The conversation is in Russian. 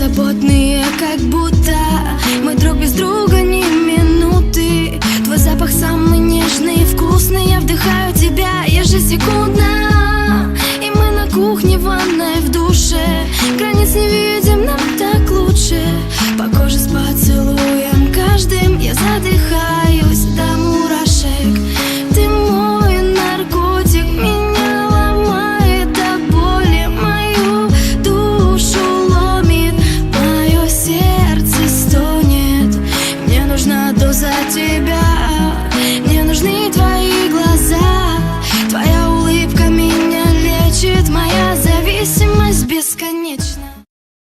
беззаботные, как будто мы друг без друга ни минуты. Твой запах самый нежный и вкусный, я вдыхаю тебя ежесекундно. И мы на кухне, в ванной, в душе, границ не видим, нам так лучше. По коже с поцелуем каждым я задыхаюсь до мурашек. Ты мой наркотик, меня ломает до боли, мою душу ломит, мое сердце стонет. Мне нужна доза тебя, мне нужны твои глаза. Твоя улыбка меня лечит, моя зависимость бесконечна.